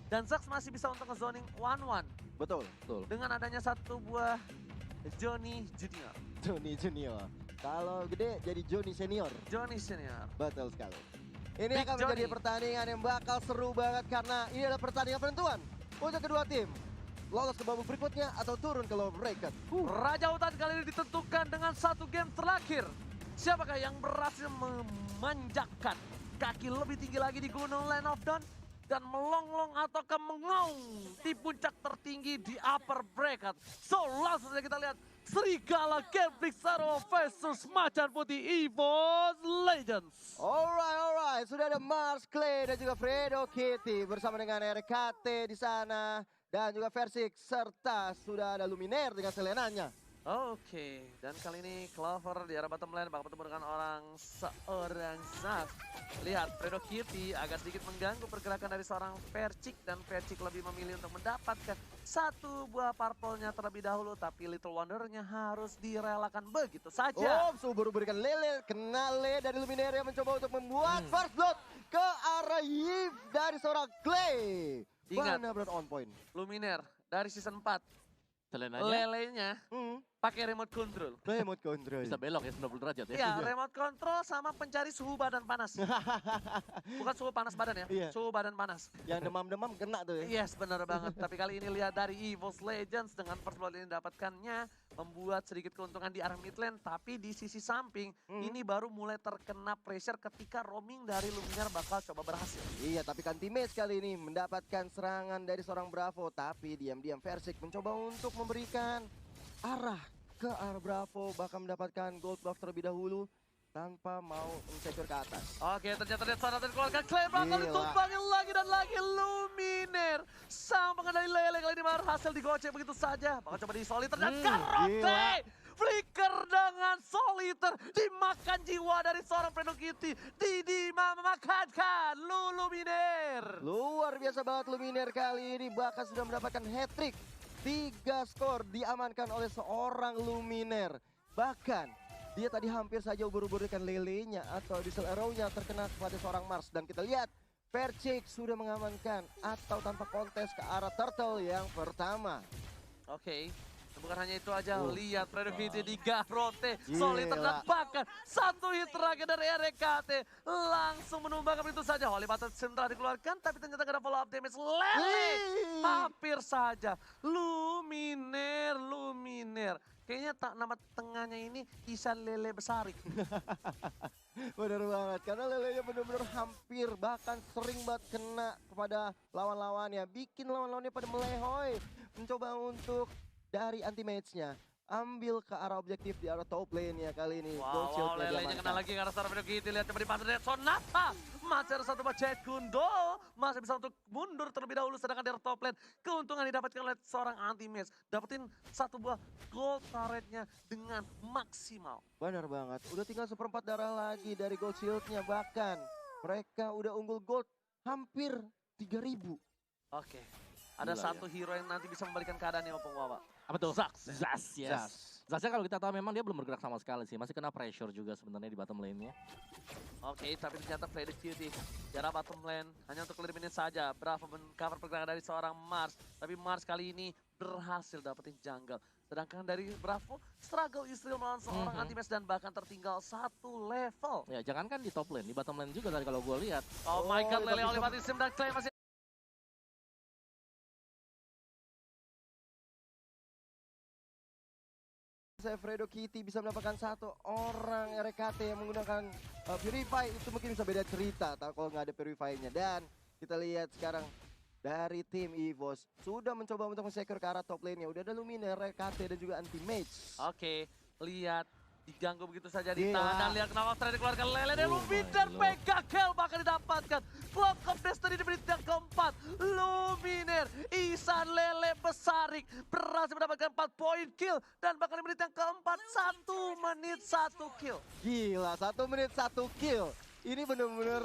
Dan Zax masih bisa untuk nge-zoning 1-1 Betul, betul. dengan adanya satu buah Johnny Junior. Johnny Junior. Kalau gede jadi Johnny Senior. Johnny Senior. Betul sekali. Ini Big akan menjadi Johnny. pertandingan yang bakal seru banget karena ini adalah pertandingan penentuan untuk kedua tim. Lolos ke babak berikutnya atau turun ke lower bracket. Raja Hutan kali ini ditentukan dengan satu game terakhir. Siapakah yang berhasil memanjakan kaki lebih tinggi lagi di Gunung Land of Dawn dan melonglong ataukah mengaung di puncak tertinggi di upper bracket. So langsung saja kita lihat Serigala Genflix Zero versus Macan Putih EVOS Legends. Alright. Sudah ada Mars, Clay dan juga Fredo Kitty bersama dengan RKT di sana. Dan juga Versik serta sudah ada Luminer dengan Selenanya. Oke, dan kali ini Clover di arah bottom lane bakal bertemu dengan seorang Zax. Lihat, Fredo Kitty agak sedikit mengganggu pergerakan dari seorang Versik dan Versik lebih memilih untuk mendapatkan satu buah purple-nya terlebih dahulu, tapi Little Wonder-nya harus direlakan begitu saja. Baru berikan Lele, kena Le dari Luminer yang mencoba untuk membuat first blood ke arah Yves dari seorang Clay. Ingat. Benar-benar on point. Luminer dari season 4, Selenanya lelenya pakai remote control. Remote control. bisa belok ya 90 derajat ya. Iya, remote control sama pencari suhu badan panas. Bukan suhu panas badan ya, Iya. suhu badan panas. Yang demam-demam kena tuh ya. Yes, benar banget. Tapi kali ini lihat dari EVOS Legends dengan first blood ini dapatkannya membuat sedikit keuntungan di arah mid lane, tapi di sisi samping ini baru mulai terkena pressure ketika roaming dari Luminar bakal coba berhasil. Iya, tapi kan teammates kali ini mendapatkan serangan dari seorang Bravo, tapi diam-diam Versik mencoba untuk memberikan arah ke arah Bravo, bahkan mendapatkan gold buff terlebih dahulu tanpa mau men-secure ke atas. Oke, ternyata dia sana dikeluarkan Clay bakal Gila. ditumpangin lagi dan lagi Luminer. Sang pengendali Lele kali ini berhasil digocek begitu saja. Bakal coba di Soliter dan Karote. Flicker dengan Soliter. Dimakan jiwa dari seorang Fredo Kitty. Memakankan Luminer. Luar biasa banget Luminer kali ini, bahkan sudah mendapatkan hat-trick. 3 skor diamankan oleh seorang Luminer. Bahkan dia tadi hampir saja ubur-uburkan lelenya atau diesel arrow-nya terkena kepada seorang Mars. Dan kita lihat Versik sudah mengamankan atau tanpa kontes ke arah Turtle yang pertama. Oke. Bukan hanya itu aja, lihat Fredo Kitty di Karote. Soliter Gila. dan bahkan satu hit terakhir dari RKT. Langsung menumbangkan itu saja. Holy Button Central dikeluarkan, tapi ternyata gak ada follow up damage. Lele! Hampir saja. Luminer. Kayaknya tak nama tengahnya ini Isan Lele Besarik. Bener banget, karena lelenya benar-benar hampir bahkan sering banget kena kepada lawan-lawannya. Bikin lawan-lawannya pada melehoy. Mencoba untuk dari anti-match-nya ambil ke arah objektif di arah top lane-nya kali ini. Gold Wow, shield-nya Lelenya diamankan. kena lagi karena seorang Fredo Kitty. Lihat coba dipasang dari Sonata. Masih ada satu Cek Kundo. Masih bisa untuk mundur terlebih dahulu. Sedangkan dari top lane keuntungan didapatkan oleh seorang anti-match. Dapetin satu buah gold turret-nya dengan maksimal. Benar banget, udah tinggal 1/4 darah lagi dari gold shield-nya. Bahkan mereka udah unggul gold hampir 3000. Oke. Ada Gila, satu hero yang nanti bisa membalikan keadaannya Opung Wawa. Apa tuh? Zas, yes. Zas. Zasnya kalau kita tahu memang dia belum bergerak sama sekali sih. Masih kena pressure juga sebenarnya di bottom lane-nya. Oke, tapi ternyata Fredo Kitty jarak bottom lane hanya untuk clear minute saja. Bravo men-cover pergerakan dari seorang Mars. Tapi Mars kali ini berhasil dapetin jungle. Sedangkan dari Bravo, struggle Israel melawan seorang anti-match dan bahkan tertinggal satu level. Ya jangankan di top lane, di bottom lane juga tadi kalau gue lihat. Oh my god, Oh, Lele tapi Olivatism dan Clay masih Fredo Kitty bisa mendapatkan satu orang RKT yang menggunakan Purify, itu mungkin bisa beda cerita kalau nggak ada Purify-nya. Dan kita lihat sekarang dari tim EVOS sudah mencoba untuk men-secure ke arah top lane-nya. Udah ada Luminer, RKT dan juga anti-mage. Oke, lihat diganggu begitu saja Gila. ditahan dan lihat kenapa tadi dikeluarkan Lele dan Oh Luminer my lord. PKKL bahkan didapatkan. Clock of Destiny di menit yang keempat. Luminer, Isan Lele Besarik berhasil mendapatkan 4 poin kill dan bahkan di menit yang keempat 1 menit 1 kill. Gila, 1 menit 1 kill. Ini bener-bener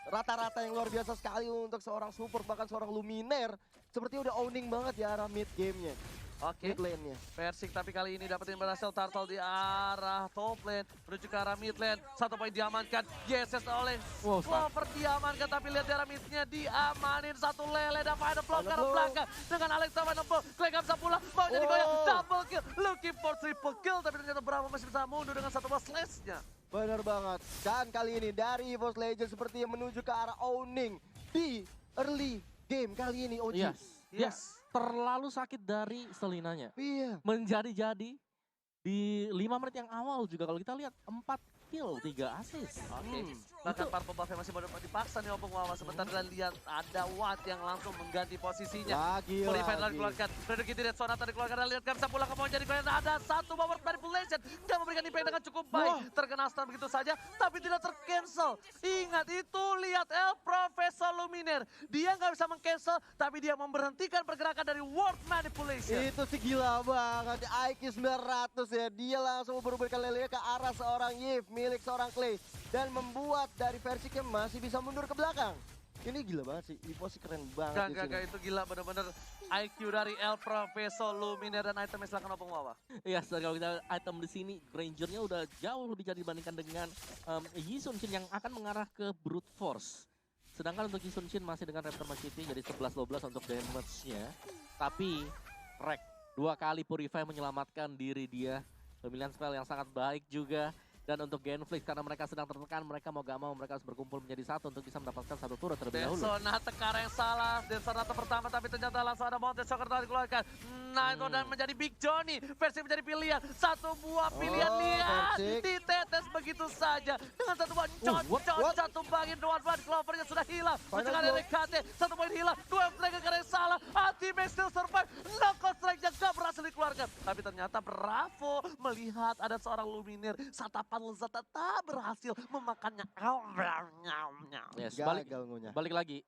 rata-rata yang luar biasa sekali untuk seorang support, bahkan seorang Luminaire. Sepertinya udah owning banget di arah mid game-nya, Oke, mid lane-nya. Persik tapi kali ini dapetin berhasil Turtle di arah top lane menuju ke arah mid lane. 1 poin diamankan. Yeses oleh Wow, Clover diamankan, tapi lihat di arah midnya diamanin. 1 lele dan final blow ke arah Blow. belakang dengan Alexa final blow. Clay gak bisa pulang, mau jadi goyang, Oh. double kill, looking for triple kill, tapi ternyata Bravo masih bisa mundur dengan 1 buah slash-nya. Bener banget. Dan kali ini dari EVOS Legends sepertinya menuju ke arah owning di early game kali ini, OG. Yes. Dia Yes. terlalu sakit dari Selinanya. Iya. Menjadi-jadi di 5 menit yang awal juga kalau kita lihat 4 kill, 3 assist. Oke, Hmm. bahkan purple buff-nya masih baru dipaksa nih Opung Wawa. Sebentar dan lihat ada Watt yang langsung mengganti posisinya. Lagi. Purifier dikeluarkan, Redukiti Red Sonata dikeluarkan, dan lihat kan bisa pulang ke mau jadi kalian. Ada 1 power manipulation, dia memberikan impact dengan cukup baik. Wah. Terkena stun begitu saja, tapi tidak tercancel. Ingat itu, lihat El Professor Luminaire. Dia nggak bisa mengcancel, tapi dia memberhentikan pergerakan dari World Manipulation. Itu sih gila banget. IQ 900 ya. Dia langsung berubahkan lelenya ke arah seorang Yves milik seorang Clay. Dan membuat dari versi yang masih bisa mundur ke belakang. Ini gila banget sih. EVOS sih keren banget di sini. Gak, itu gila bener-bener IQ dari El Professor Luminaire dan itemnya silakan Opung Wawa. Iya, kalau kita item di sini Rangernya udah jauh lebih jadi dibandingkan dengan Yi Sun Shin yang akan mengarah ke Brute Force. Sedangkan untuk Yi Sun Shin masih dengan Raptor Machete jadi 11-12 untuk damage-nya. Tapi Rek 2 kali Purify menyelamatkan diri dia. Pemilihan spell yang sangat baik juga. Dan untuk Genflix karena mereka sedang tertekan, mereka mau gak mau mereka harus berkumpul menjadi satu untuk bisa mendapatkan 1 turret terlebih dahulu. Sonata ke arah yang salah. Sonata pertama tapi ternyata langsung ada Mountain Shocker telah dikeluarkan. Nah itu dan menjadi Big Johnny. Versi menjadi pilihan. 1 buah pilihan lihat. Persik. Ditetes begitu saja. Dengan 1 buah shot. what? 1 bangin. 2 Clovernya sudah hilang. Final Mencegah blow. dari KT. 1 poin hilang. 2 flag ke arah yang salah. Ultimate still survive. Knockout strike-nya gak berhasil dikeluarkan. Tapi ternyata Bravo melihat ada seorang Luminaire. Satapan lezat tak berhasil memakannya. Yes, balik Gagal ngunyah. balik lagi,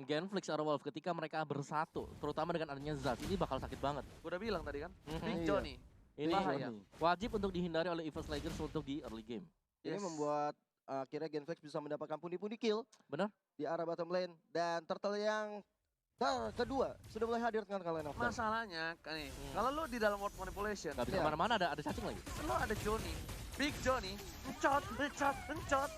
Genflix atau Wolf ketika mereka bersatu, terutama dengan adanya Zaz, ini bakal sakit banget. Gue udah bilang tadi kan, Mhm. Big Iya. Johnny. Ini Bahaya. wajib untuk dihindari oleh EVOS Legends untuk di early game. Ini Yes. membuat akhirnya Genflex bisa mendapatkan pundi-pundi kill. Benar. Di arah bottom lane. Dan Turtle yang kedua sudah mulai hadir dengan kalian. Masalahnya, nih, kalau lu di dalam World Manipulation, Gak bisa Iya. kemana-mana, ada cacing lagi. lu ada Johnny, Big Johnny, encot.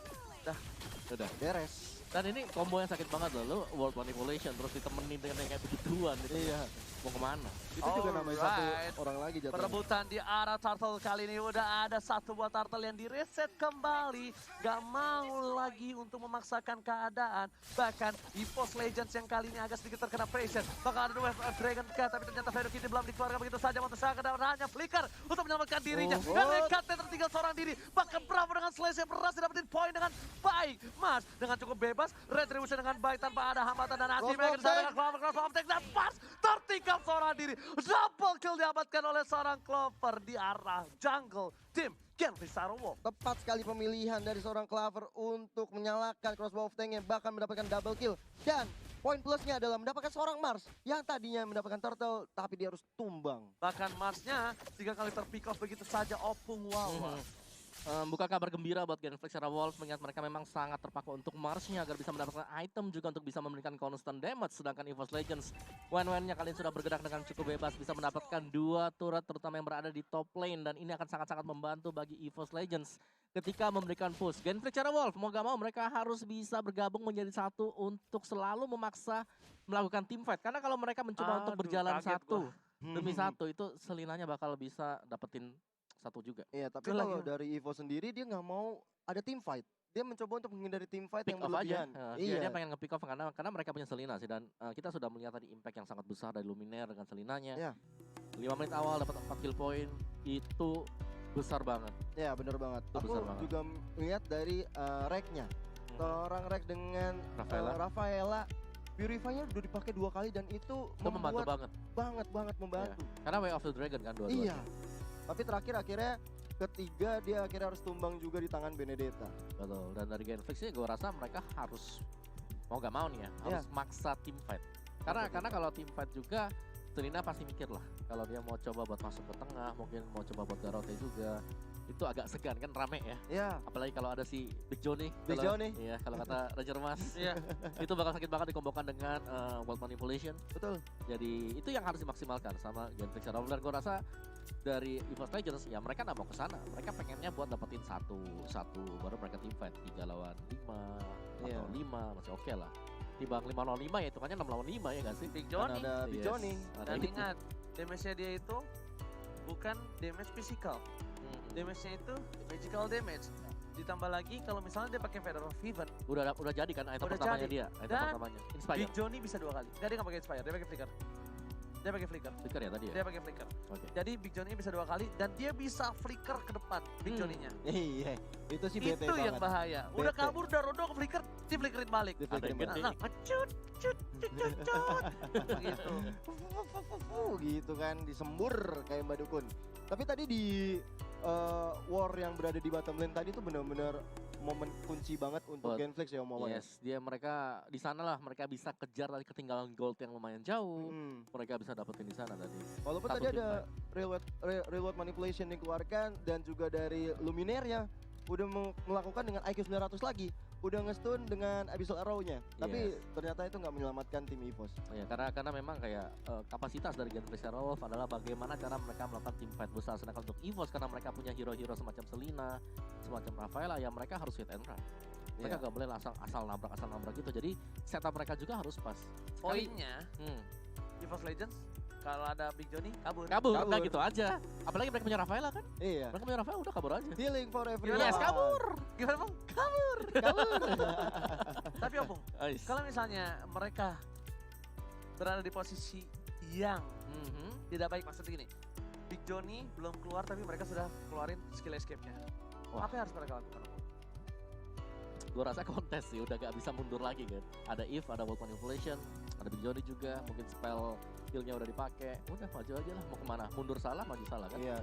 Udah. Beres. Dan ini combo yang sakit banget loh, lu World Manipulation terus ditemenin dengan yang kayak begituan. Itu Iya. mau kemana? Itu juga namanya Alright. satu orang lagi jatuhnya. Perebutan di arah Turtle kali ini udah ada 1 buah Turtle yang direset kembali. Gak mau lagi untuk memaksakan keadaan. Bahkan EVOS Legends yang kali ini agak sedikit terkena pressure. Bakal ada 2 Dragon Cat, tapi ternyata Fero Kitty belum dikeluarkan begitu saja. Montesaka dan hanya flicker untuk menyelamatkan dirinya. Oh. Dan Cat tertinggal seorang diri. Bahkan Bravo dengan Slash yang berhasil dapetin poin dengan baik. Mas dengan cukup bebas. Retribution dengan baik tanpa ada hambatan. Dan akhirnya Cross kita dengan Cross Object dan pas tertinggal seorang diri. Double kill diamankan oleh seorang Clover di arah jungle tim Genflix Wolf. Tepat sekali pemilihan dari seorang Clover untuk menyalakan crossbow of tanknya, bahkan mendapatkan double kill. Dan poin plusnya adalah mendapatkan seorang Mars yang tadinya mendapatkan turtle, tapi dia harus tumbang. Bahkan Marsnya 3 kali terpick off begitu saja Opung Wawa. Bukan kabar gembira buat Genflix era Wolves mengingat mereka memang sangat terpaku untuk Marsnya agar bisa mendapatkan item juga untuk bisa memberikan constant damage. Sedangkan EVOS Legends wan-wannya kalian sudah bergerak dengan cukup bebas, bisa mendapatkan 2 turret terutama yang berada di top lane dan ini akan sangat-sangat membantu bagi EVOS Legends ketika memberikan push. Genflix era Wolves mau gak mau mereka harus bisa bergabung menjadi satu untuk selalu memaksa melakukan team fight karena kalau mereka mencoba untuk Aduh, berjalan kaget satu gua. demi satu itu Selinanya bakal bisa dapetin satu juga. Iya, tapi Itu lagi. kalau dari Evo sendiri dia nggak mau ada team fight. Dia mencoba untuk menghindari team fight Pick yang off aja. berlebihan. Dia pengen nge-pick off karena mereka punya Selina sih dan kita sudah melihat tadi impact yang sangat besar dari Luminaire dengan Selinanya. Iya. 5 menit awal dapat 4 kill point itu besar banget. Ya, bener banget. Itu Aku besar banget. juga melihat dari rack-nya. Seorang rack dengan Rafaela. Rafaela. Purify-nya udah dipakai 2 kali dan itu Membantu membuat banget. membantu. Karena Way of the Dragon kan dua-duanya. Iya. Tapi terakhir akhirnya ketiga dia akhirnya harus tumbang juga di tangan Benedetta. Betul. Dan dari Genflix sih gue rasa mereka harus mau gak mau nih ya, harus maksa team fight. Karena kalau team fight juga Selina pasti mikir lah kalau dia mau coba buat masuk ke tengah, mungkin mau coba buat Garote juga. itu agak segan kan, rame ya. Ya, Apalagi kalau ada si Big Johnny. Big Johnny. Iya, kalau kata Ranger Mas. Iya. Itu bakal sakit banget dikombokan dengan World Manipulation. betul. Jadi itu yang harus dimaksimalkan sama Gen Flexer Wolf. Dan gue rasa dari EVOS Legends ya mereka nggak mau ke sana. Mereka pengennya buat dapetin satu baru mereka team fight 3 lawan 5 Iya. atau 5 masih oke lah. Timbang 5 lawan 5 ya hitungannya 6 lawan 5 ya gak sih? Big Dan Johnny. ada Big Yes. Johnny. Ada Dan itu. ingat, damage-nya dia itu bukan damage physical. Hmm. Damage-nya itu magical damage. Ditambah lagi kalau misalnya dia pakai Feather of Heaven, Udah jadi kan item Udah pertamanya jadi. dia, item Dan pertamanya. Inspire. Big Johnny bisa 2 kali. Enggak, dia nggak pakai Inspire, dia pakai Flicker. Dia pakai Flicker. Flicker ya tadi ya? Dia pakai Flicker. Oke. Jadi Big Johnny bisa 2 kali dan dia bisa Flicker ke depan Big Hmm. Johnny-nya. Iya, itu sih bete Itu yang banget. bahaya. Udah Bete. kabur, udah rondo ke Flicker, di Flickerin balik. Di Ada flickerin yang banget. gede. Nah, cut, cut, cut, cut, cut. Gitu. Gitu kan, disembur kayak Mbak Dukun. Tapi tadi di war yang berada di bottom lane tadi tuh benar-benar momen kunci banget untuk Betul. Genflix ya Om Wawan. Yes, mereka di sana lah mereka bisa kejar tadi ketinggalan gold yang lumayan jauh. Hmm. Mereka bisa dapetin di sana tadi. Walaupun Satu tadi tim ada reload manipulation dikeluarkan dan juga dari Luminaire-nya udah melakukan dengan IQ 900 lagi, udah nge-stun dengan Abyssal Arrow-nya. Tapi Yes. ternyata itu nggak menyelamatkan tim EVOS. Ya, karena memang kayak kapasitas dari Gen Flexer Wolf adalah bagaimana cara mereka melakukan team fight besar. Sedangkan untuk EVOS karena mereka punya hero-hero semacam Selina, semacam Rafaela yang mereka harus hit and run. Mereka Iya. nggak boleh asal nabrak gitu. Jadi setup mereka juga harus pas. Poinnya, Hmm. EVOS Legends kalau ada Big Johnny kabur. Kabur, udah Kabur. gitu aja. Apalagi mereka punya Rafaela kan? Iya. Mereka punya Rafaela udah kabur aja. Healing for everyone. Yes, kabur. Gimana Bang? Kabur. Tapi Opung, Ais. kalau misalnya mereka berada di posisi yang Mhm. tidak baik, maksudnya gini, Big Johnny belum keluar tapi mereka sudah keluarin skill escape-nya. Wah. Apa yang harus mereka lakukan? Opung? Gue rasa kontes sih udah gak bisa mundur lagi kan. Ada Eve, ada World Manipulation, ada Big Johnny juga, mungkin spell healnya udah dipakai. Udah maju aja lah, mau kemana? Mundur salah, maju salah kan? Iya.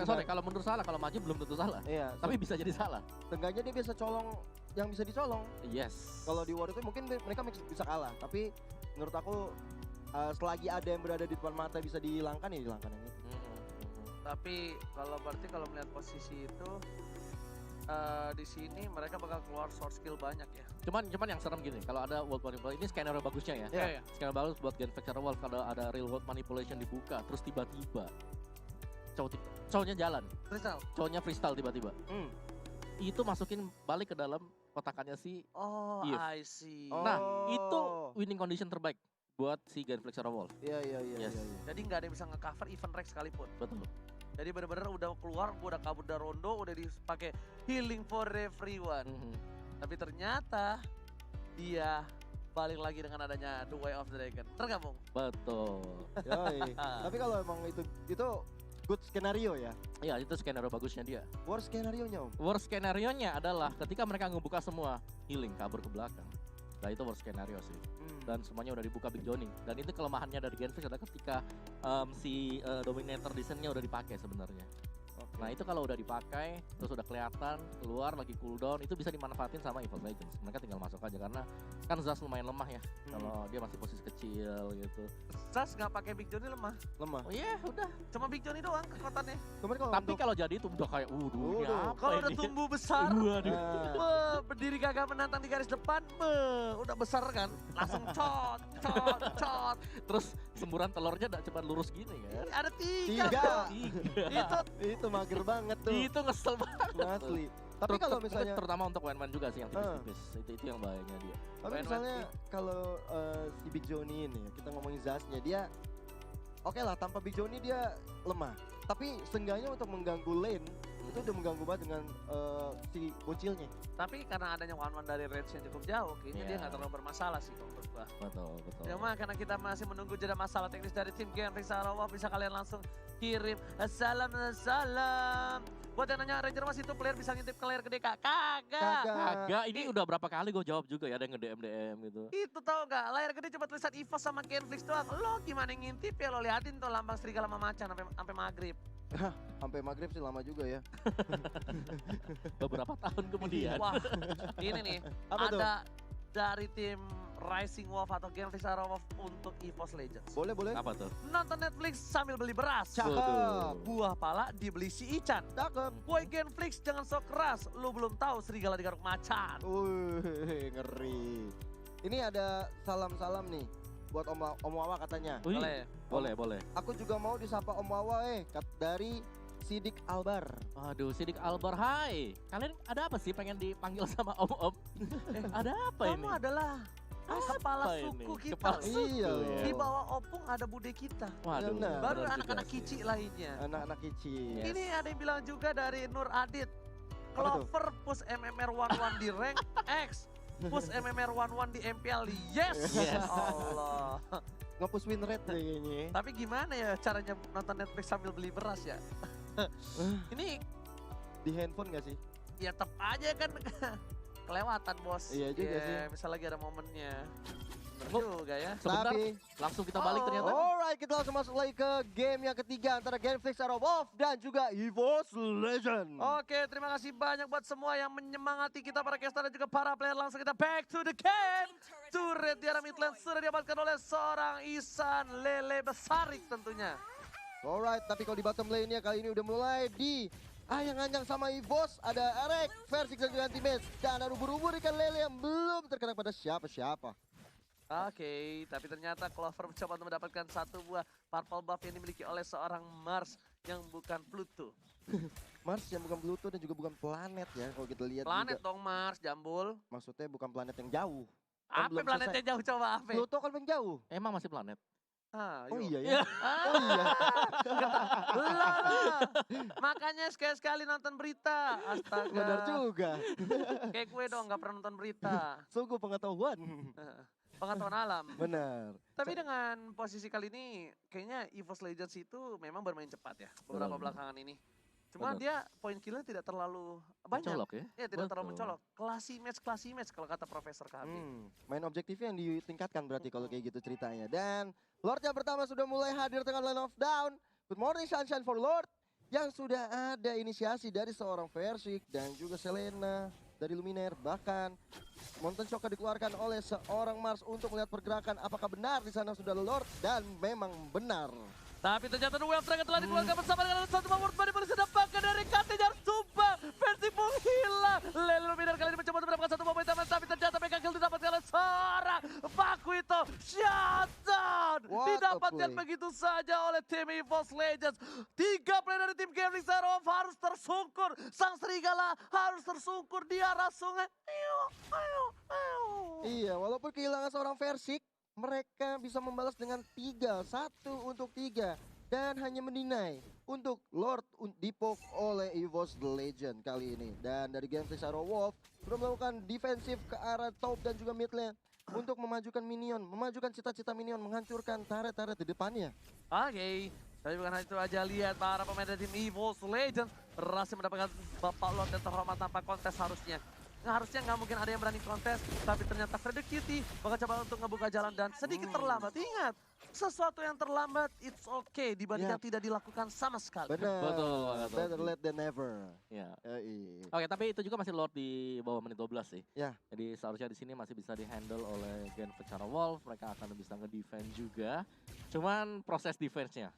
Sorry, kalau mundur salah, kalau maju belum tentu salah. Iya, Tapi bisa jadi salah. seenggaknya dia bisa colong yang bisa dicolong. Yes. Kalau di war itu mungkin mereka bisa kalah, tapi menurut aku selagi ada yang berada di depan mata bisa dihilangkan ya dihilangkan yang itu. Tapi kalau berarti kalau melihat posisi itu di sini mereka bakal keluar short skill banyak ya. Cuman yang serem gini, kalau ada World Manipulation, ini skenario bagusnya ya. Iya. Iya. Skenario bagus buat Gen Flexer Wolf kalau ada Real World Manipulation dibuka, terus tiba-tiba cowoknya jalan, Crystal. cowoknya freestyle tiba-tiba. Hmm. Itu masukin balik ke dalam kotakannya si. Oh, Eve. I see. Nah, itu Oh. winning condition terbaik buat si Gen Flexer Wolf. Iya iya iya. Yes. iya, iya. Jadi nggak ada yang bisa nge-cover event Rex sekalipun. Betul. Jadi bener-bener udah keluar, udah kabur dari rondo, udah dipakai healing for everyone. Mhm. Tapi ternyata dia balik lagi dengan adanya The Way of the Dragon. Tergabung. Betul. Yoi. Tapi kalau emang itu good skenario ya. Iya, itu skenario bagusnya dia. Worst skenario-nya Om. Worst skenario-nya adalah ketika mereka ngebuka semua healing kabur ke belakang. Nah, itu worst skenario sih. Dan semuanya udah dibuka Big Johnny. Dan itu kelemahannya dari Genflix adalah ketika si Dominator desainnya udah dipakai sebenarnya. Oke. Nah, itu kalau udah dipakai terus udah kelihatan keluar lagi cooldown, itu bisa dimanfaatin sama EVOS Legends. Mereka tinggal masuk aja karena kan Zas lumayan lemah ya. Kalau dia masih posisi kecil gitu. Zas nggak pakai Big Johnny lemah. Lemah. Oh iya, udah. Cuma Big Johnny doang kekuatannya. Kemarin kalau Tapi untuk kalau jadi itu udah kayak ini Waduh. apa Kalau udah ini? tumbuh besar, Waduh. berdiri gagah menantang di garis depan, udah besar kan, langsung cot. Terus semburan telurnya gak cuma lurus gini kan. Ada tiga. Tiga. Bro. Tiga. itu mager banget tuh. Itu ngesel banget. Asli. Tapi kalau misalnya terutama untuk Wenman juga sih yang tipis-tipis. Itu yang bahayanya dia. Tapi Main misalnya West kalau si Big Johnny ini ya, kita ngomongin Zasnya, dia oke lah tanpa Big Johnny dia lemah. Tapi seenggaknya untuk mengganggu lane itu udah mengganggu banget dengan si bocilnya. Tapi karena adanya one-one dari range yang cukup jauh, kayaknya dia Iya. nggak terlalu bermasalah sih kalau menurut gua. Betul. Cuma karena kita masih menunggu jeda masalah teknis dari tim Genflix Sarawak, bisa kalian langsung kirim salam. Buat yang nanya Ranger Mas itu player bisa ngintip ke layar gede kak? Kagak. Agak ini udah berapa kali gue jawab juga ya, ada yang nge-DM gitu. Itu tau gak, layar gede cuma tulisan EVOS sama Genflix doang. Lo gimana ngintip ya, lo liatin tuh lambang serigala sama macan sampai maghrib. Sampai maghrib sih lama juga ya. Beberapa tahun kemudian. Wah, ini nih, Apa tuh? ada dari tim Rising Wolf atau Genflix Arrow Wolf untuk EVOS Legends. Boleh, boleh. Apa tuh? Nonton Netflix sambil beli beras. Cakep. Buah pala dibeli si Ican. Cakep. Woi Genflix jangan sok keras, lu belum tahu serigala digaruk macan. Ngeri. Ini ada salam-salam nih buat Om Wawa katanya. Wih, Boleh. boleh. Aku juga mau disapa Om Wawa dari Sidik Albar. Waduh, Sidik Albar, hai. Kalian ada apa sih pengen dipanggil sama Om-Om? Ada apa Kamu ini? adalah kepala Apa suku ini? kita. Kepala suku Iya. ya. Di bawah opung ada bude kita. Waduh, Benar. Baru benar anak-anak juga sih. kicik lainnya. Anak-anak kicik. Yes. Ini ada yang bilang juga dari Nur Adit. Apa tuh? Clover push MMR 11 di rank X. Push MMR 11 di MPL. Yes. Yes. Allah. Nge-push win rate deh kayaknya. Tapi gimana ya caranya nonton Netflix sambil beli beras ya? Ini Di handphone gak sih? ya tetap aja kan kelewatan bos. Iya juga sih. Misal lagi ada momennya. Bener Oh. juga ya. Sebentar, Tapi langsung kita balik Oh. ternyata. alright, kita langsung masuk lagi ke game yang ketiga antara Genflix Arrow Wolf dan juga EVOS Legend. Oke, terima kasih banyak buat semua yang menyemangati kita para caster dan juga para player. Langsung kita back to the game. Turret di arah midlane sudah diamankan oleh seorang Ihsan Lele Besarik tentunya. Alright, tapi kalau di bottom lane-nya kali ini udah mulai di anyang-anyang sama EVOS. Ada Arek, Versix dan juga Anti-Mage. Dan ada ubur-ubur ikan lele yang belum terkena pada siapa-siapa. Oke, tapi ternyata Clover mencoba untuk mendapatkan satu buah purple buff yang dimiliki oleh seorang Mars yang bukan Pluto. Mars yang bukan Pluto dan juga bukan planet ya kalau kita lihat Planet juga. dong Mars, Jambul. Maksudnya bukan planet yang jauh. Kan Apa belum planetnya jauh coba apa? Pluto kan yang jauh. Emang masih planet? Ah, Oh yuk. iya ya. Oh iya. Lah, makanya sekali-sekali nonton berita. Astaga. Benar juga. Kayak gue dong, gak pernah nonton berita. Sungguh pengetahuan. Pengetahuan alam. Benar. Tapi dengan posisi kali ini, kayaknya EVOS Legends itu memang bermain cepat ya. Beberapa Benar. belakangan ini. Cuma Benar. dia poin killnya tidak terlalu banyak. Mencolok ya? Ya tidak terlalu Betul. mencolok. Classy match kalau kata Profesor kami. Main objektifnya yang ditingkatkan berarti kalau kayak gitu ceritanya. Dan Lord yang pertama sudah mulai hadir dengan line of down. Good morning sunshine for Lord. Yang sudah ada inisiasi dari seorang Versix dan juga Selena dari Luminaire. Bahkan Mountain Shock dikeluarkan oleh seorang Mars untuk melihat pergerakan apakah benar di sana sudah Lord. Dan memang benar. Tapi ternyata Wave Dragon telah dikeluarkan bersama dengan satu power body polisi dapatkan dari Katijar Sumpah. Versi hilang. Lele Luminar kali ini mencoba untuk mendapatkan satu momen teman. Tapi ternyata mega kill didapatkan oleh seorang Bakuito. Shutdown. What a Didapatkan play. begitu saja oleh tim EVOS Legends. 3 player dari tim Genflix Arrow harus tersungkur. Sang serigala harus tersungkur di arah sungai. Ayo, ayo, ayo. Iya, walaupun kehilangan seorang Versix, mereka bisa membalas dengan 3, 1 untuk 3. Dan hanya mendinai untuk Lord dipok oleh EVOS Legend kali ini. Dan dari Genflix Arrow Wolf sudah melakukan defensif ke arah top dan juga mid lane. Untuk memajukan minion, memajukan cita-cita minion, menghancurkan turret-turret di depannya. Oke, tapi bukan hanya itu aja, lihat para pemain dari tim EVOS Legends berhasil mendapatkan Bapak Lord yang terhormat tanpa kontes harusnya. Nah, harusnya nggak mungkin ada yang berani kontes, tapi ternyata Frederick Cutie bakal coba untuk ngebuka jalan dan sedikit terlambat. Ingat, sesuatu yang terlambat it's okay dibandingkan tidak dilakukan sama sekali. Benar, Betul banget, better Lord. late than never. Ya. Yoi. Oke, tapi itu juga masih Lord di bawah menit 12 sih. Ya. Jadi seharusnya di sini masih bisa dihandle oleh Genflix Arrow Wolf. Mereka akan bisa nge-defend juga. Cuman proses defense-nya.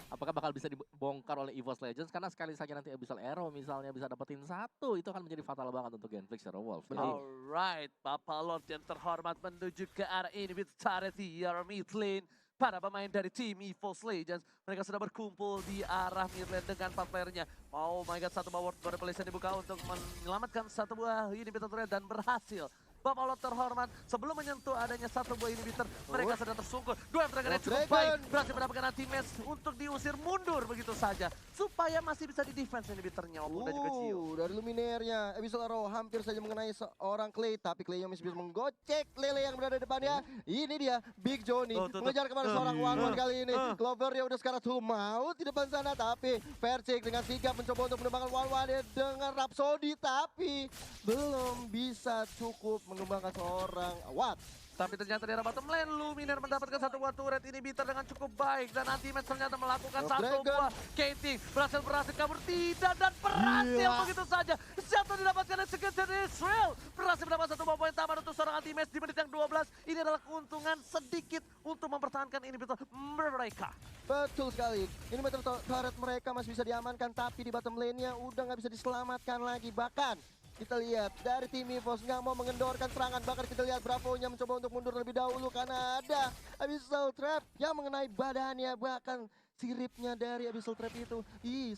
Apakah bakal bisa dibongkar oleh EVOS Legends? Karena sekali saja nanti Abyssal Arrow misalnya bisa dapetin 1. Itu akan menjadi fatal banget untuk Genflix Arrow Wolf. Jadi, Alright, Bapak Lord yang terhormat menuju ke arah ini with turret di arah mid lane. Para pemain dari tim EVOS Legends, mereka sudah berkumpul di arah mid lane dengan 4 playernya. Oh my god, satu power revelation dibuka untuk menyelamatkan satu buah inhibitor turret dan berhasil. Bapak Lord terhormat sebelum menyentuh adanya satu buah inhibitor, mereka sudah tersungkur. Dua Dragon yang cukup baik, berhasil mendapatkan anti-match untuk diusir mundur begitu saja. Supaya masih bisa di-defense inhibitornya, Opung dan juga Cio. Dari Luminaire-nya, Abyssal Arrow hampir saja mengenai seorang Clay. Tapi Clay yang masih bisa menggocek Lele yang berada di depannya. Ini dia, Big Johnny. Mengejar kepada seorang one-one kali ini. Clover ya udah sekarang tuh mau di depan sana. Tapi Versix dengan sigap mencoba untuk mengembangkan one-one dengan Rhapsody. Tapi belum bisa cukup mengembangkan seorang Watt. Tapi ternyata di arah bottom lane, Luminar mendapatkan satu buah turret inhibitor dengan cukup baik. Dan Anti-Match ternyata melakukan Rogue satu Dragon. buah Katie. Berhasil kabur tidak dan berhasil Gila. begitu saja. Jatuh didapatkan executed Israel. Berhasil mendapat satu buah poin tambahan untuk seorang Anti-Match di menit yang 12. Ini adalah keuntungan sedikit untuk mempertahankan inhibitor mereka. Betul sekali. Ini meter turret mereka masih bisa diamankan, tapi di bottom lane-nya udah nggak bisa diselamatkan lagi. Bahkan kita lihat dari tim EVOS nggak mau mengendorkan serangan. Bahkan kita lihat Bravo-nya mencoba untuk mundur lebih dahulu karena ada Abyssal Trap yang mengenai badannya. Bahkan siripnya dari Abyssal Trap itu,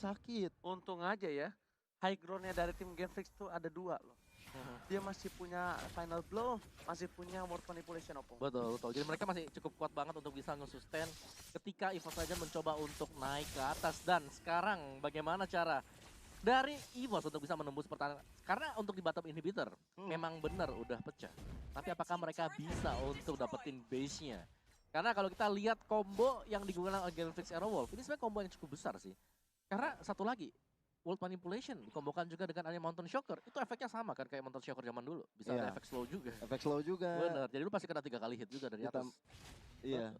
sakit. Untung aja ya, high ground-nya dari tim Genflix tuh ada 2 loh. Dia masih punya Final Blow, masih punya Word Manipulation Oppo. Betul. Jadi mereka masih cukup kuat banget untuk bisa nge-sustain ketika EVOS Legends mencoba untuk naik ke atas. Dan sekarang bagaimana cara dari EVOS untuk bisa menembus pertahanan? Karena untuk di bottom inhibitor memang benar udah pecah. Tapi apakah mereka bisa untuk dapetin base-nya? Karena kalau kita lihat combo yang digunakan oleh Genflix Aerowolf, ini sebenarnya combo yang cukup besar sih. Karena satu lagi, World Manipulation dikombokan juga dengan adanya Mountain Shocker. Itu efeknya sama kan kayak Mountain Shocker zaman dulu. Bisa ada Iya. efek slow juga. Efek slow juga. Bener, jadi lu pasti kena 3 kali hit juga dari atas. Iya.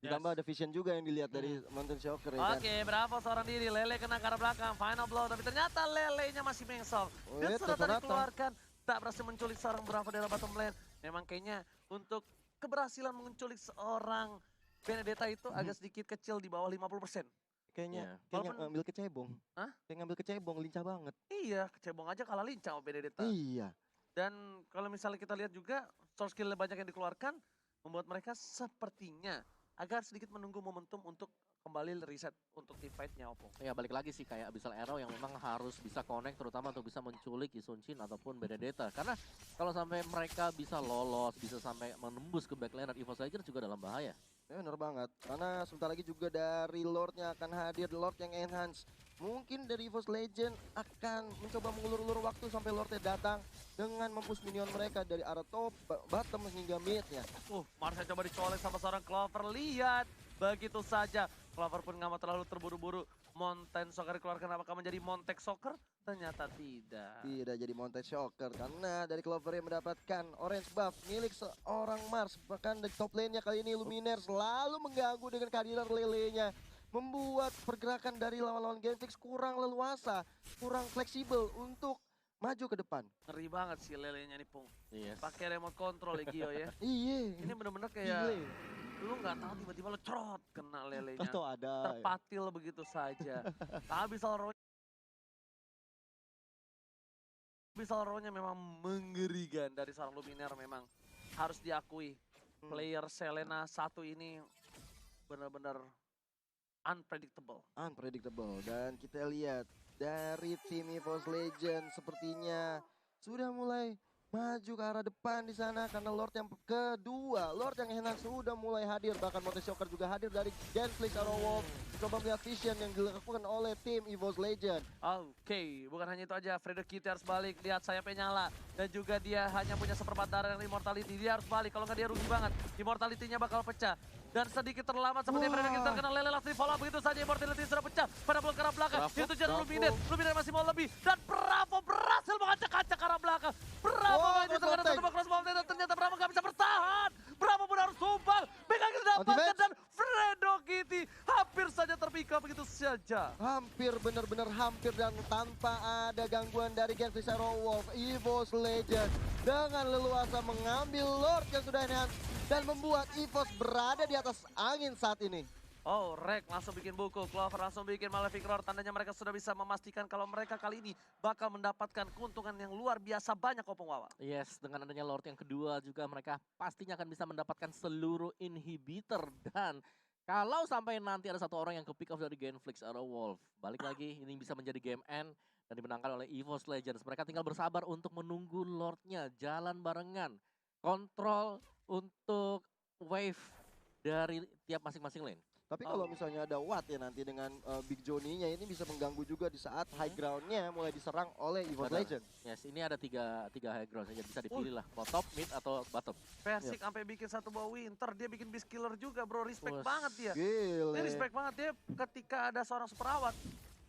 Ditambah ada vision juga yang dilihat dari Mountain Shocker ya kan. Oke, Bravo seorang diri, Lele kena ke arah belakang, final blow, tapi ternyata Lelenya masih mengsel. Dan Itu sudah tadi ternyata. dikeluarkan, tak berhasil menculik seorang Bravo dari bottom lane. Memang kayaknya untuk keberhasilan menculik seorang Benedetta itu agak sedikit kecil di bawah 50%. Kayaknya Walaupun- ngambil kecebong. Hah? Kayak ngambil kecebong, lincah banget. Iya, kecebong aja kalah lincah sama Benedetta. Iya. Dan kalau misalnya kita lihat juga, source skill banyak yang dikeluarkan, membuat mereka sepertinya agak sedikit menunggu momentum untuk kembali reset untuk team fight-nya Oppo. Ya balik lagi sih kayak Abyssal Arrow yang memang harus bisa connect terutama untuk bisa menculik Isunchin ataupun Benedetta. Karena kalau sampai mereka bisa lolos, bisa sampai menembus ke backlane EVOS Legends juga dalam bahaya. Ya bener banget. Karena sebentar lagi juga dari Lord-nya akan hadir, Lord yang enhance. Mungkin dari EVOS Legend akan mencoba mengulur-ulur waktu sampai Lord-nya datang dengan mempush minion mereka dari arah top, bottom hingga mid-nya. Marsha coba dicolek sama seorang Clover. Lihat, begitu saja. Clover pun nggak mau terlalu terburu-buru. Mountain Soccer dikeluarkan, apakah menjadi Montek Soccer? Ternyata tidak. Tidak jadi Mountain Shocker karena dari Clover yang mendapatkan orange buff milik seorang Mars. Bahkan dari top lane-nya kali ini Luminaire selalu mengganggu dengan kehadiran Lele-nya. Membuat pergerakan dari lawan-lawan Genflix kurang leluasa, kurang fleksibel untuk maju ke depan. Ngeri banget sih Lelenya nih, Pung. Yes. Pakai remote control ya, Gio ya. Iya. Ini bener-bener kayak lu nggak tahu tiba-tiba lo cerot kena lelenya. Atau ada. Terpatil begitu saja. Abyssal Row-nya memang mengerikan dari seorang Luminaire, memang harus diakui. Player Selena 1 ini benar-benar unpredictable. Unpredictable. Dan kita lihat dari tim EVOS Legend sepertinya sudah mulai maju ke arah depan di sana karena Lord yang kedua, Lord yang enhance sudah mulai hadir, bahkan Mountain Shocker juga hadir dari Genflix Aerowolf. Coba melihat vision yang dilakukan oleh tim EVOS Legend. Oke, bukan hanya itu aja, Fredo Kitty harus balik, lihat sayapnya nyala. Dan juga dia hanya punya seperempat darah yang Immortality, dia harus balik, kalau nggak dia rugi banget. Immortality-nya bakal pecah. Dan sedikit terlambat seperti Fredo Kitty terkena Lele langsung di follow up, begitu saja Immortality sudah pecah. Pada belum ke arah belakang, Bravo, itu jadi Bravo. Luminaire masih mau lebih. Dan Bravo berhasil mengacak-acak ke arah belakang. Bravo Oh, ini terkena crossbow satu crossbow dan ternyata Bravo nggak bisa bertahan. Bravo pun harus tumbang, Megan didapatkan Anti-match. dan Fredo Kitty hampir saja terpikat begitu saja. Hampir, benar-benar hampir, dan tanpa ada gangguan dari Genflix Aerowolf, EVOS Legend dengan leluasa mengambil Lord yang sudah enhance dan membuat EVOS berada di atas angin saat ini. Oh, Rek langsung bikin buku, Clover langsung bikin Malefic Roar. Tandanya mereka sudah bisa memastikan kalau mereka kali ini bakal mendapatkan keuntungan yang luar biasa banyak, Opung Wawa. Yes, dengan adanya Lord yang kedua juga mereka pastinya akan bisa mendapatkan seluruh inhibitor. Dan kalau sampai nanti ada satu orang yang ke pick off dari Genflix Aerowolf, balik lagi ini bisa menjadi game end dan dimenangkan oleh EVOS Legends. Mereka tinggal bersabar untuk menunggu Lordnya jalan barengan. Kontrol untuk wave dari tiap masing-masing lane. Tapi kalau misalnya ada Watt ya nanti dengan Big Johnny-nya ini bisa mengganggu juga di saat high ground-nya mulai diserang oleh EVOS Benar. Legend. Yes, ini ada tiga high ground saja, bisa dipilih lah. Mau top, mid, atau bottom. Persik sampai bikin satu bawah Winter, dia bikin Beast Killer juga, bro. Respect Wes, banget dia. Gile. Dia respect banget dia ketika ada seorang super awat.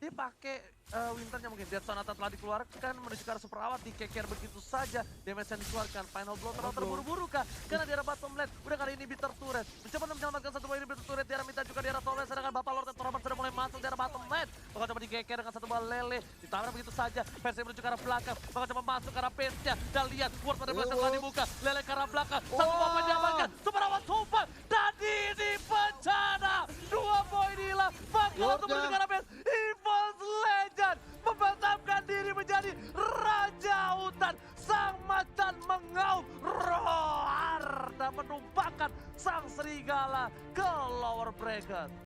dia pakai Winternya mungkin. Death Sonata telah dikeluarkan menuju ke arah Super Awat, dikeker begitu saja. Damage yang dikeluarkan, Final Blow terlalu terburu-buru kah? Karena di arah bottom lane, udah kali ini Bitter Turret. Mencoba untuk menyelamatkan satu buah ini Bitter Turret, di arah minta juga di arah top lane, sedangkan Bapak Lord Thoroman sudah mulai masuk di arah bottom lane. Bakal coba dikeker dengan satu buah lele, ditabrak begitu saja. Versi menuju ke arah belakang, bakal coba masuk ke arah pace-nya. Dan lihat, Ward pada berhasil telah dibuka, lele ke arah belakang, satu buah diamankan, Super Awat super, dan ini bencana. 2 poin hilang, bakal untuk menuju ke arah pace. Evil's Legend memantapkan diri menjadi Raja Hutan. Sang macan mengaum roar dan menumpahkan sang serigala ke lower bracket.